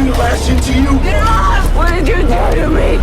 me to lash into you? Get off! What did you do to me?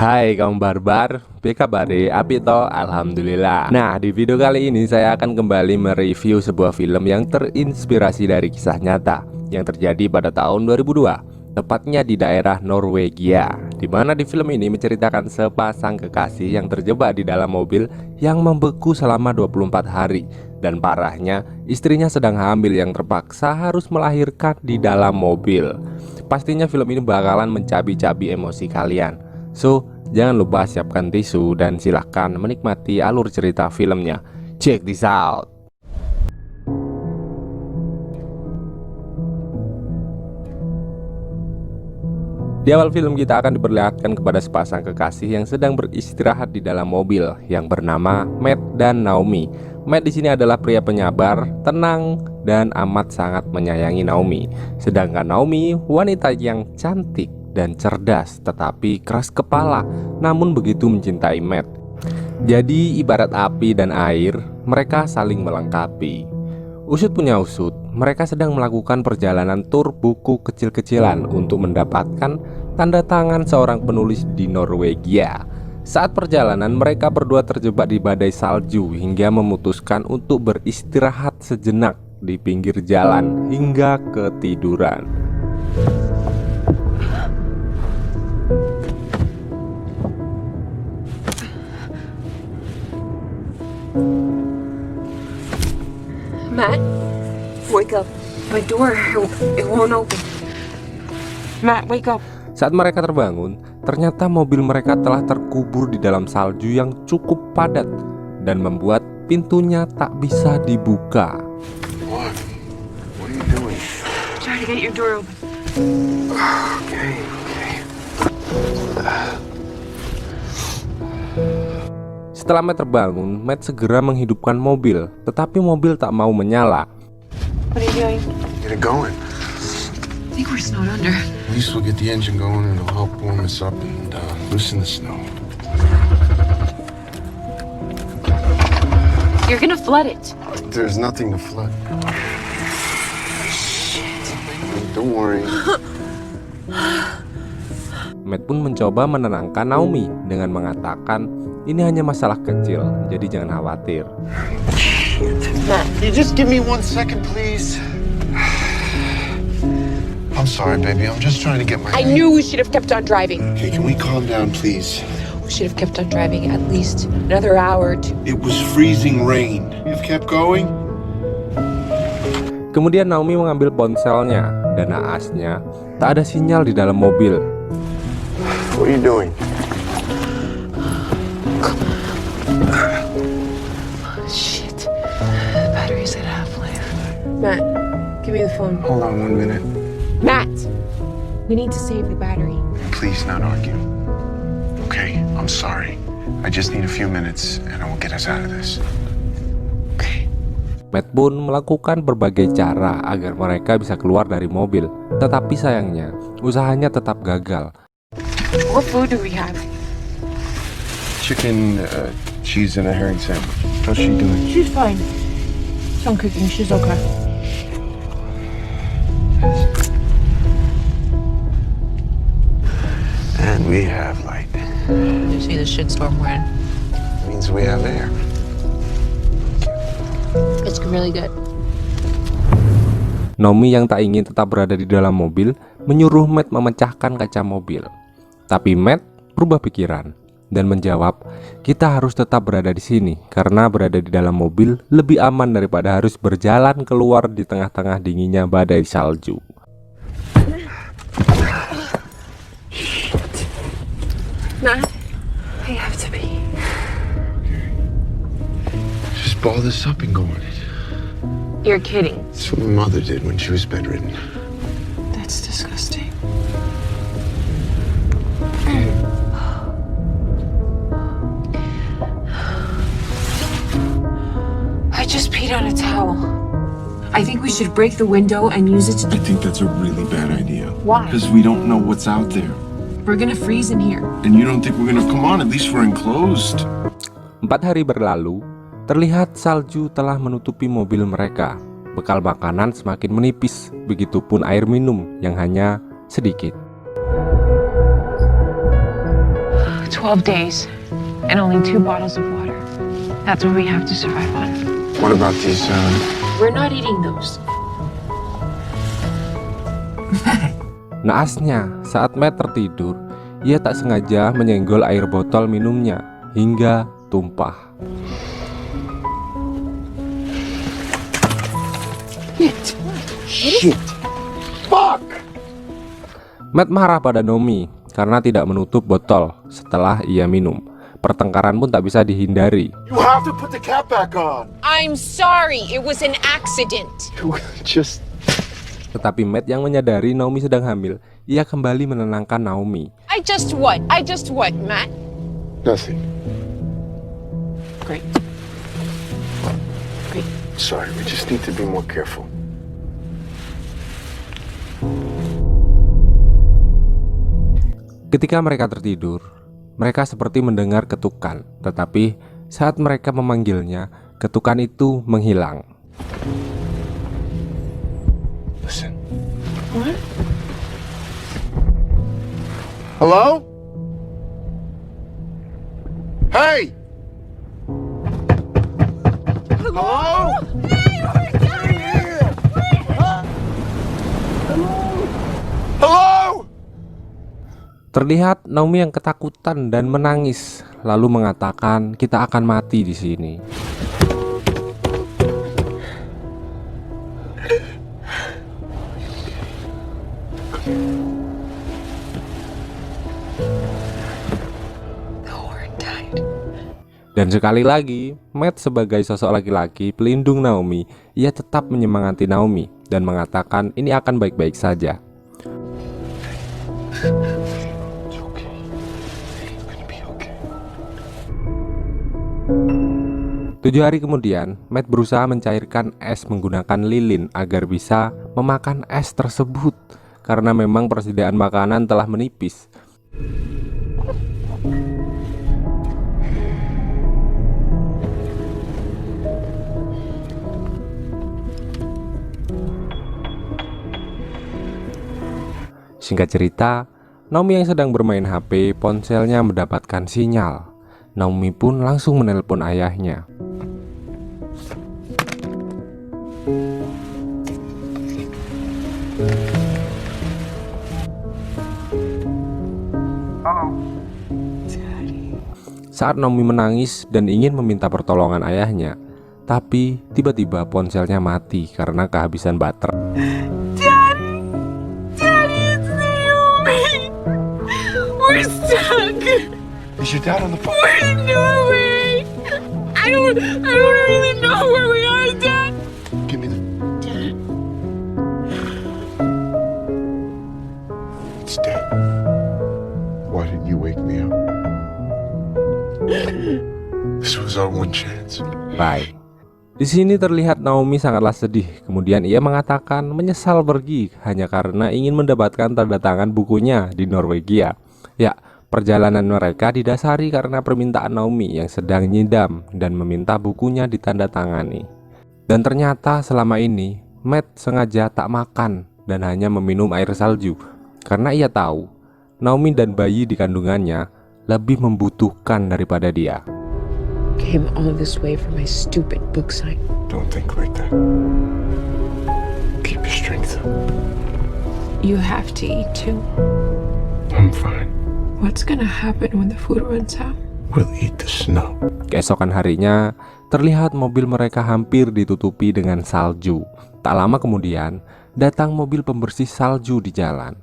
Hai kaum barbar, BKBD, api toh, alhamdulillah. Nah, di video kali ini saya akan kembali mereview sebuah film yang terinspirasi dari kisah nyata yang terjadi pada tahun 2002, tepatnya di daerah Norwegia, di mana di film ini menceritakan sepasang kekasih yang terjebak di dalam mobil yang membeku selama 24 hari. Dan parahnya, istrinya sedang hamil yang terpaksa harus melahirkan di dalam mobil. Pastinya film ini bakalan mencabi-cabi emosi kalian. So, jangan lupa siapkan tisu dan silahkan menikmati alur cerita filmnya. Check this out. Di awal film kita akan diperlihatkan kepada sepasang kekasih yang sedang beristirahat di dalam mobil yang bernama Matt dan Naomi. Matt di sini adalah pria penyabar, tenang, dan amat sangat menyayangi Naomi. Sedangkan Naomi wanita yang cantik dan cerdas tetapi keras kepala, namun begitu mencintai Matt. Jadi ibarat api dan air, mereka saling melengkapi. Usut punya usut, mereka sedang melakukan perjalanan tur buku kecil-kecilan untuk mendapatkan tanda tangan seorang penulis di Norwegia. Saat perjalanan, mereka berdua terjebak di badai salju hingga memutuskan untuk beristirahat sejenak di pinggir jalan hingga ketiduran. Matt, wake up. My door, it won't open. Matt, wake up. Saat mereka terbangun, ternyata mobil mereka telah terkubur di dalam salju yang cukup padat dan membuat pintunya tak bisa dibuka. What? What are you doing? Try to get your door open. Okay. Setelah Matt terbangun, Matt segera menghidupkan mobil, tetapi mobil tak mau menyala. What are you doing? Get it going. I think we're snowed under. At least we'll get the engine going and it'll help warm us up and loosen the snow. You're gonna flood it. There's nothing to flood. Don't worry. Matt pun mencoba menenangkan Naomi dengan mengatakan, ini hanya masalah kecil, jadi jangan khawatir. Matt. You just give me 1 second, please. I'm sorry, baby. I'm just trying to get my... I knew we should have kept on driving. Okay, can we calm down, please? We should have kept on driving at least another hour or two. It was freezing rain. You've kept going? Kemudian Naomi mengambil ponselnya dan naasnya tak ada sinyal di dalam mobil. What are you doing? Shit. Battery's at half-life. Matt, give me the phone. Hold on 1 minute. Matt! We need to save the battery. Please not argue. Okay, I'm sorry. I just need a few minutes and I will get us out of this. Okay. Matt pun melakukan berbagai cara agar mereka bisa keluar dari mobil. Tetapi sayangnya, usahanya tetap gagal. What food do we have? Chicken, cheese, and a herring sandwich. How's she doing? She's fine. Some cooking, she's okay. And we have light. You see the shitstorm we're in? Means we have air. It's really good. Naomi yang tak ingin tetap berada di dalam mobil menyuruh Matt memecahkan kaca mobil. Tapi Matt berubah pikiran dan menjawab, kita harus tetap berada di sini karena berada di dalam mobil lebih aman daripada harus berjalan keluar di tengah-tengah dinginnya badai salju. Matt, I have to pee. Just ball this up and go on it. You're kidding. That's what my mother did when she was bedridden. That's disgusting. I just peed on a towel. I think we should break the window and use it to... I think that's a really bad idea. Why? Because we don't know what's out there. We're gonna freeze in here. And you don't think we're gonna come on? At least we're enclosed. 4 hari berlalu, terlihat salju telah menutupi mobil mereka. Bekal makanan semakin menipis, begitupun air minum yang hanya sedikit. 12 days and only 2 bottles of water. That's what we have to survive on. What about these, We're not eating those. Naasnya, saat Matt tertidur, ia tak sengaja menyenggol air botol minumnya hingga tumpah. Shit! Fuck! Matt marah pada Naomi karena tidak menutup botol setelah ia minum. Pertengkaran pun tak bisa dihindari. You have to put the cap back on! I'm sorry, it was an accident. Just... Tetapi Matt yang menyadari Naomi sedang hamil, ia kembali menenangkan Naomi. I just what, Matt? Nothing. Great. Great. Sorry, we just need to be more careful. Ketika mereka tertidur, mereka seperti mendengar ketukan. Tetapi saat mereka memanggilnya, ketukan itu menghilang. Listen. What? Hello? Hey! Hello? Hello? Terlihat Naomi yang ketakutan dan menangis, lalu mengatakan, "Kita akan mati di sini." Dan sekali lagi, Matt sebagai sosok laki-laki pelindung Naomi, ia tetap menyemangati Naomi dan mengatakan ini akan baik-baik saja. It's okay. It's gonna be okay. 7 hari kemudian, Matt berusaha mencairkan es menggunakan lilin agar bisa memakan es tersebut karena memang persediaan makanan telah menipis. Singkat cerita, Naomi yang sedang bermain HP, ponselnya mendapatkan sinyal. Naomi pun langsung menelpon ayahnya. Saat Naomi menangis dan ingin meminta pertolongan ayahnya, tapi tiba-tiba ponselnya mati karena kehabisan baterai. We're stuck. Is your dad on the phone? We're in Norway. I don't really know where we are, Dad. Give me the... Dad. It's dead. Why didn't you wake me up? This was our one chance. Bye. Di sini terlihat Naomi sangatlah sedih. Kemudian ia mengatakan menyesal pergi hanya karena ingin mendapatkan tanda tangan bukunya di Norwegia. Ya, perjalanan mereka didasari karena permintaan Naomi yang sedang nyidam dan meminta bukunya ditandatangani. Dan ternyata selama ini Matt sengaja tak makan dan hanya meminum air salju karena ia tahu Naomi dan bayi di kandungannya lebih membutuhkan daripada dia. Came all this way for my stupid book sign. Don't think like that. Keep your strength up. You have to eat too. I'm fine. What's gonna happen when the food runs out? We'll eat the snow. Keesokan harinya, terlihat mobil mereka hampir ditutupi dengan salju. Tak lama kemudian, datang mobil pembersih salju di jalan.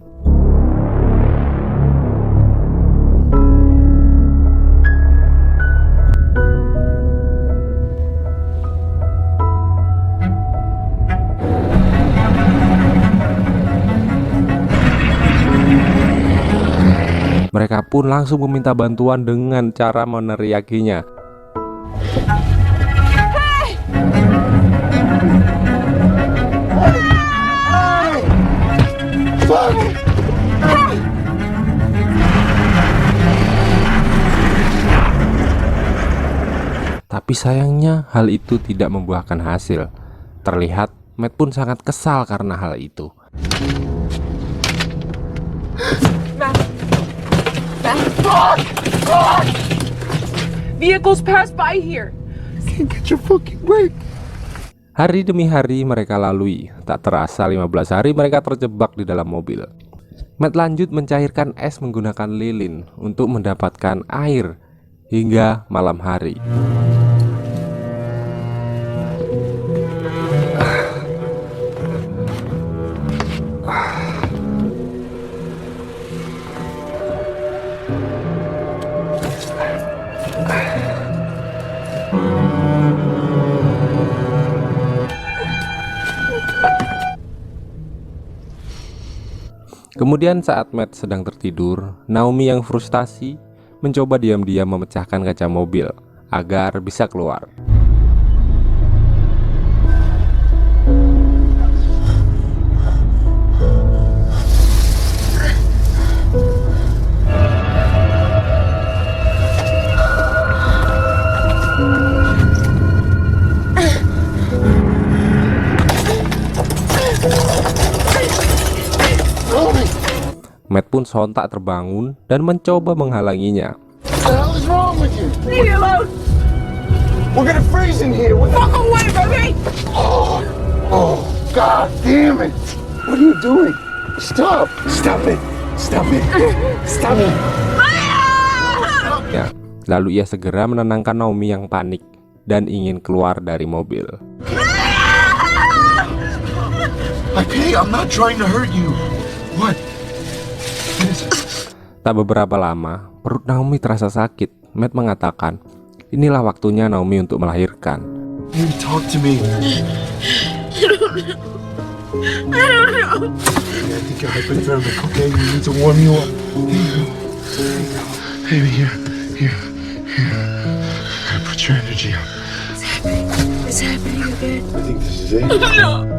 Mereka pun langsung meminta bantuan dengan cara meneriakinya. Tapi sayangnya hal itu tidak membuahkan hasil. Terlihat Matt pun sangat kesal karena hal itu. Vehicles pass by here. Can't get your fucking break. Hari demi hari mereka lalui. Tak terasa 15 hari mereka terjebak di dalam mobil. Matt lanjut mencairkan es menggunakan lilin untuk mendapatkan air hingga malam hari. Kemudian saat Matt sedang tertidur, Naomi yang frustasi mencoba diam-diam memecahkan kaca mobil agar bisa keluar. Matt pun sontak terbangun dan mencoba menghalanginya. What the hell is wrong with you? Leave me alone. We're gonna freeze in here. Walk away from me. Oh, God damn it! What are you doing? Stop! Stop it! Stop it! Stop it! Ya, lalu ia segera menenangkan Naomi yang panik dan ingin keluar dari mobil. Okay, I'm not trying to hurt you. What? Tak beberapa lama, perut Naomi terasa sakit. Matt mengatakan, inilah waktunya Naomi untuk melahirkan. You talk to me. I don't know. I think you're hypothermic, okay? We need to warm you up. Here you go. Here. Put your energy up. It's happening again. I think this is it. No.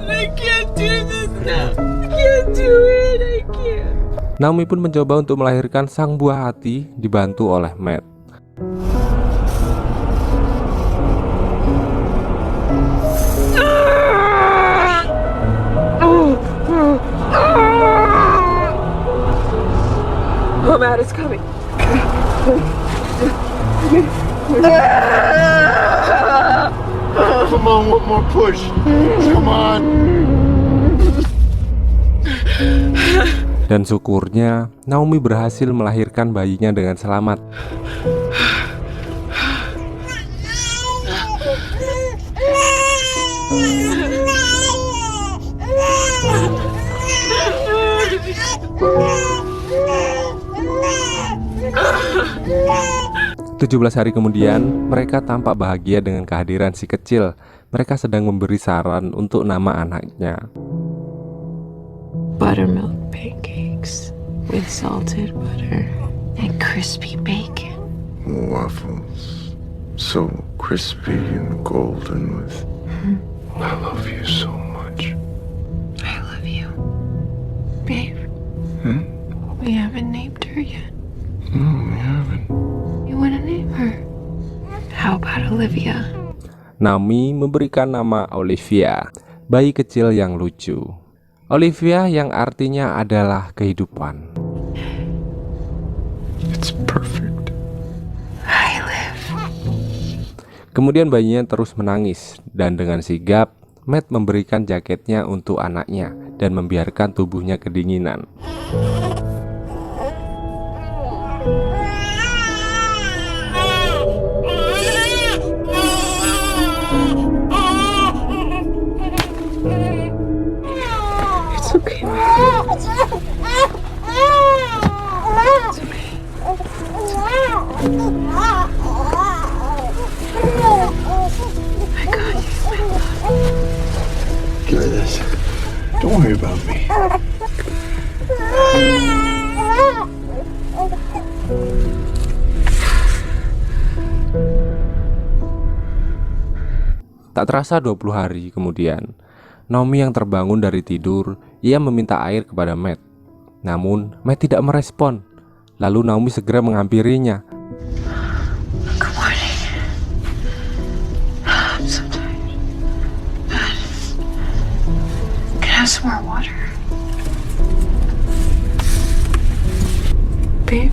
I can't do this now. I can't do it. I can't. Naomi pun mencoba untuk melahirkan sang buah hati dibantu oleh Matt. Oh, Matt is coming. Come on, one more push. Come on. Dan syukurnya, Naomi berhasil melahirkan bayinya dengan selamat. "17 hari kemudian, mereka tampak bahagia dengan kehadiran si kecil. Mereka sedang memberi saran untuk nama anaknya. Buttermilk pancakes with salted butter and crispy bacon. Waffles. So crispy and golden with... I love you so much. I love you. Babe, we haven't named her yet. No, we haven't. You wanna name her? How about Olivia? Naomi memberikan nama Olivia, bayi kecil yang lucu. Olivia yang artinya adalah kehidupan. It's perfect. I live. Kemudian bayinya terus menangis dan dengan sigap Matt memberikan jaketnya untuk anaknya dan membiarkan tubuhnya kedinginan. It's okay. Give me this. Don't worry about me. Tak terasa 20 hari kemudian, Naomi yang terbangun dari tidur, ia meminta air kepada Matt. Namun Matt tidak merespon. Lalu Naomi segera menghampirinya. Good morning. so tired. Dad, can I have some more water? Babe?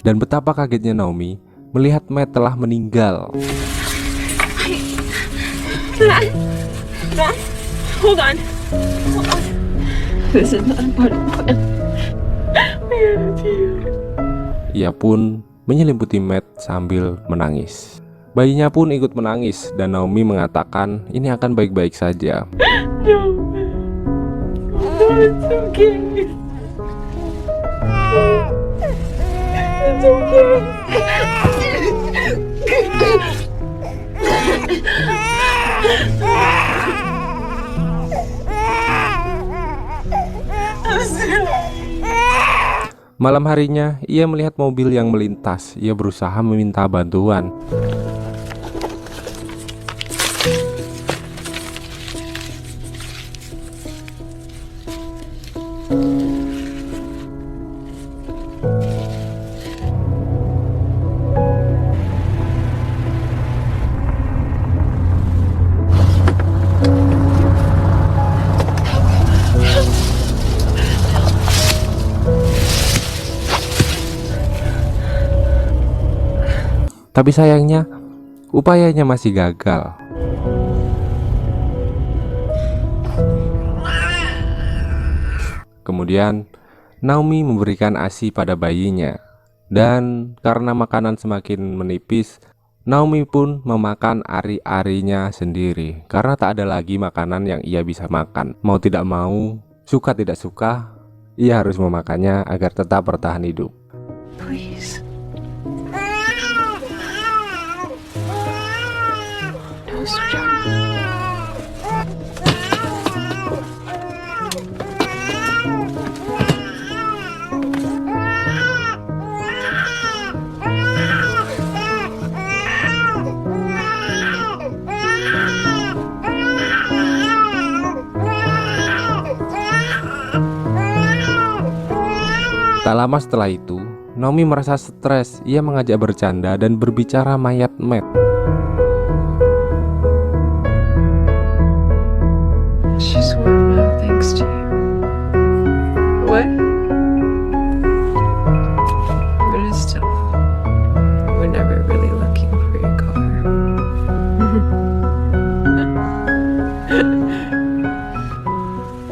Dan betapa kagetnya Naomi melihat Matt telah meninggal. Matt, hold on. Hold on. This is not part of the plan. I have to. Ia pun menyelimuti Matt sambil menangis. Bayinya pun ikut menangis dan Naomi mengatakan ini akan baik-baik saja. No, man. No, it's okay. It's okay. Malam harinya, ia melihat mobil yang melintas. Ia berusaha meminta bantuan. Tapi sayangnya, upayanya masih gagal. Kemudian, Naomi memberikan ASI pada bayinya. Dan karena makanan semakin menipis, Naomi pun memakan ari-arinya sendiri. Karena tak ada lagi makanan yang ia bisa makan. Mau tidak mau, suka tidak suka, ia harus memakannya agar tetap bertahan hidup. Please. No, sweetheart. Tak lama setelah itu, Naomi merasa stres. Ia mengajak bercanda dan berbicara mayat Matt. She's warm now, thanks to you. What? But it's still, we're never really looking for your car.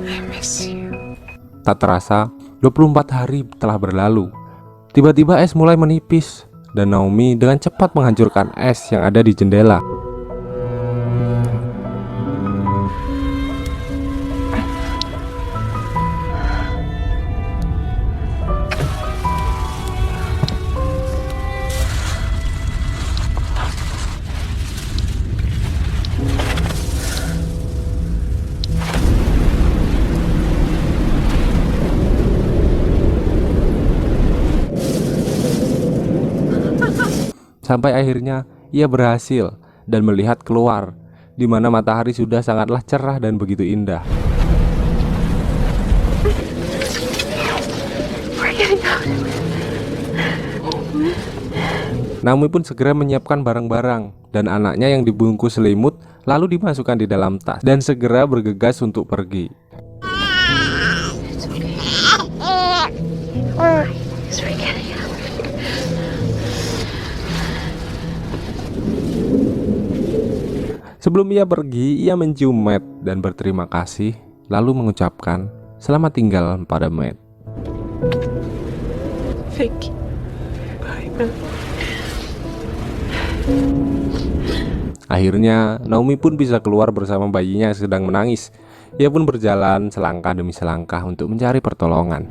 I miss you. Tak terasa, 24 hari telah berlalu. Tiba-tiba es mulai menipis dan Naomi dengan cepat menghancurkan es yang ada di jendela. Sampai akhirnya ia berhasil dan melihat keluar, di mana matahari sudah sangatlah cerah dan begitu indah. Naomi pun segera menyiapkan barang-barang dan anaknya yang dibungkus selimut lalu dimasukkan di dalam tas dan segera bergegas untuk pergi. Sebelum ia pergi, ia mencium Matt dan berterima kasih, lalu mengucapkan selamat tinggal pada Matt. Thank you. Bye, Matt. Akhirnya, Naomi pun bisa keluar bersama bayinya yang sedang menangis. Ia pun berjalan selangkah demi selangkah untuk mencari pertolongan.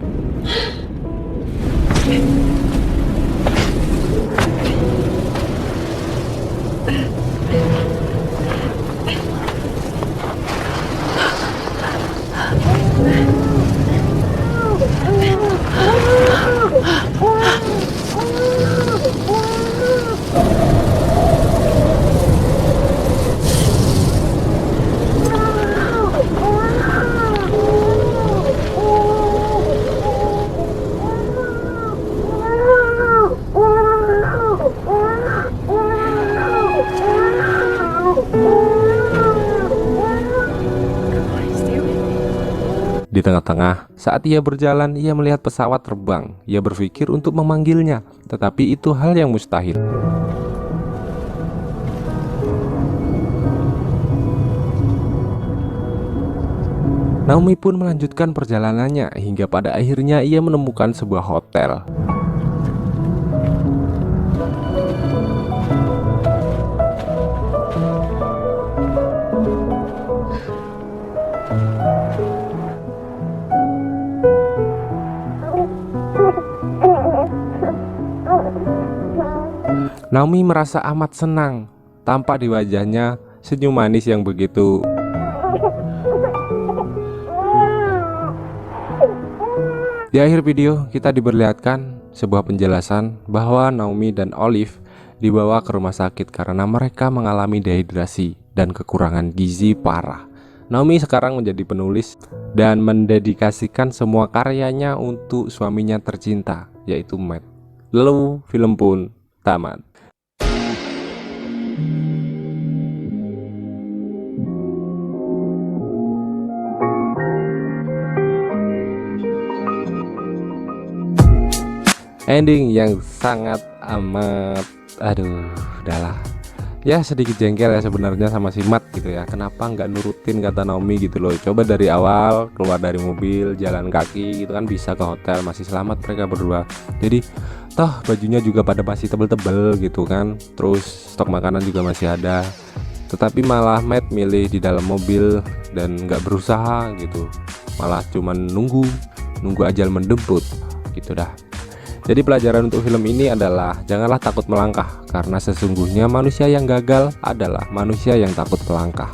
Di tengah-tengah, saat ia berjalan, ia melihat pesawat terbang. Ia berpikir untuk memanggilnya, tetapi itu hal yang mustahil. Naomi pun melanjutkan perjalanannya hingga pada akhirnya ia menemukan sebuah hotel. Naomi merasa amat senang. Tampak di wajahnya senyum manis yang begitu. Di akhir video kita diperlihatkan sebuah penjelasan bahwa Naomi dan Olive dibawa ke rumah sakit karena mereka mengalami dehidrasi dan kekurangan gizi parah. Naomi sekarang menjadi penulis dan mendedikasikan semua karyanya untuk suaminya tercinta, yaitu Matt. Lalu film pun tamat. Ending yang sangat amat, udahlah ya, sedikit jengkel ya sebenarnya sama si Matt gitu ya. Kenapa nggak nurutin kata Naomi gitu loh. Coba dari awal keluar dari mobil, jalan kaki gitu kan, bisa ke hotel, masih selamat mereka berdua. Jadi toh bajunya juga pada masih tebel-tebel gitu kan, terus stok makanan juga masih ada. Tetapi malah Matt milih di dalam mobil dan nggak berusaha gitu, malah cuman nunggu ajal menjemput gitu dah. Jadi pelajaran untuk film ini adalah janganlah takut melangkah, karena sesungguhnya manusia yang gagal adalah manusia yang takut melangkah.